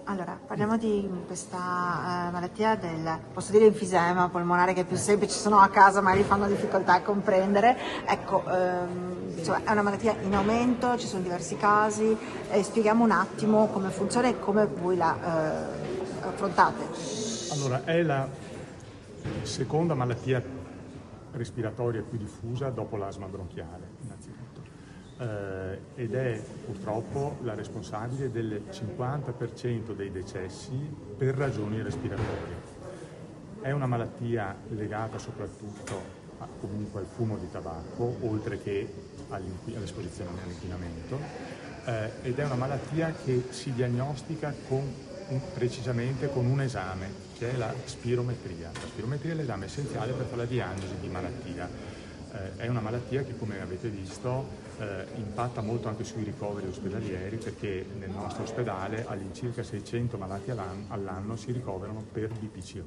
Allora, parliamo di questa malattia del, posso dire enfisema polmonare, che è più semplice, sono a casa magari fanno difficoltà a comprendere. Ecco, insomma, è una malattia in aumento, ci sono diversi casi, spieghiamo un attimo come funziona e come voi la affrontate. Allora, è la seconda malattia respiratoria più diffusa dopo l'asma bronchiale, innanzitutto. Ed è purtroppo la responsabile del 50% dei decessi per ragioni respiratorie. È una malattia legata soprattutto comunque al fumo di tabacco, oltre che all'esposizione all'inquinamento, ed è una malattia che si diagnostica precisamente con un esame, che è la spirometria. La spirometria è l'esame essenziale per fare la diagnosi di malattia. È una malattia che, come avete visto, impatta molto anche sui ricoveri ospedalieri, perché nel nostro ospedale all'incirca 600 malati all'anno si ricoverano per BPCO.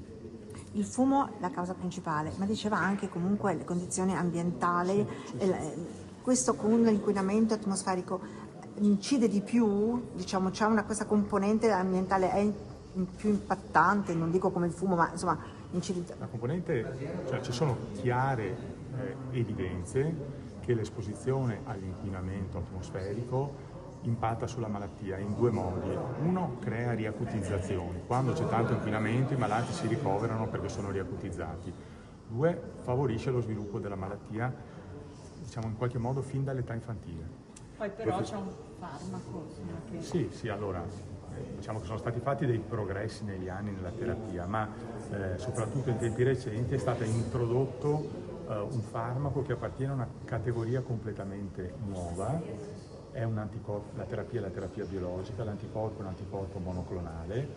Il fumo è la causa principale, ma diceva anche comunque le condizioni ambientali, questo con l'inquinamento atmosferico incide di più, diciamo, c'è questa componente ambientale è più impattante, non dico come il fumo, ma insomma incide. La componente, cioè ci sono chiare evidenze che l'esposizione all'inquinamento atmosferico impatta sulla malattia in due modi. Uno, crea riacutizzazioni. Quando c'è tanto inquinamento i malati si ricoverano perché sono riacutizzati. Due, favorisce lo sviluppo della malattia, diciamo in qualche modo fin dall'età infantile. Poi però c'è un farmaco. Sì, allora diciamo che sono stati fatti dei progressi negli anni nella terapia, ma soprattutto in tempi recenti è stato introdotto un farmaco che appartiene a una categoria completamente nuova. È un anticorpo, la terapia è la terapia biologica, l'anticorpo è un anticorpo monoclonale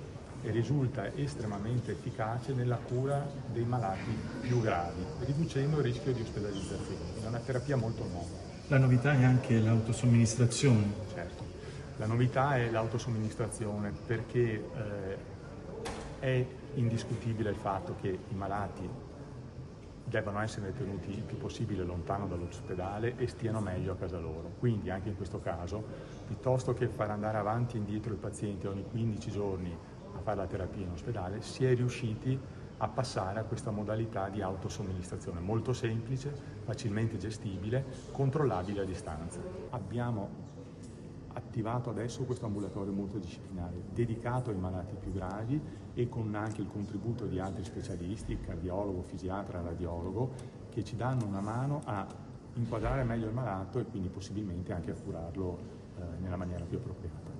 e risulta estremamente efficace nella cura dei malati più gravi, riducendo il rischio di ospedalizzazione. È una terapia molto nuova. La novità è anche l'autosomministrazione. Certo, la novità è l'autosomministrazione, perché è indiscutibile il fatto che i malati debbano essere tenuti il più possibile lontano dall'ospedale e stiano meglio a casa loro. Quindi anche in questo caso, piuttosto che far andare avanti e indietro il paziente ogni 15 giorni a fare la terapia in ospedale, si è riusciti a passare a questa modalità di autosomministrazione molto semplice, facilmente gestibile, controllabile a distanza. Abbiamo attivato adesso questo ambulatorio multidisciplinare dedicato ai malati più gravi e con anche il contributo di altri specialisti, cardiologo, fisiatra, radiologo, che ci danno una mano a inquadrare meglio il malato e quindi possibilmente anche a curarlo nella maniera più appropriata.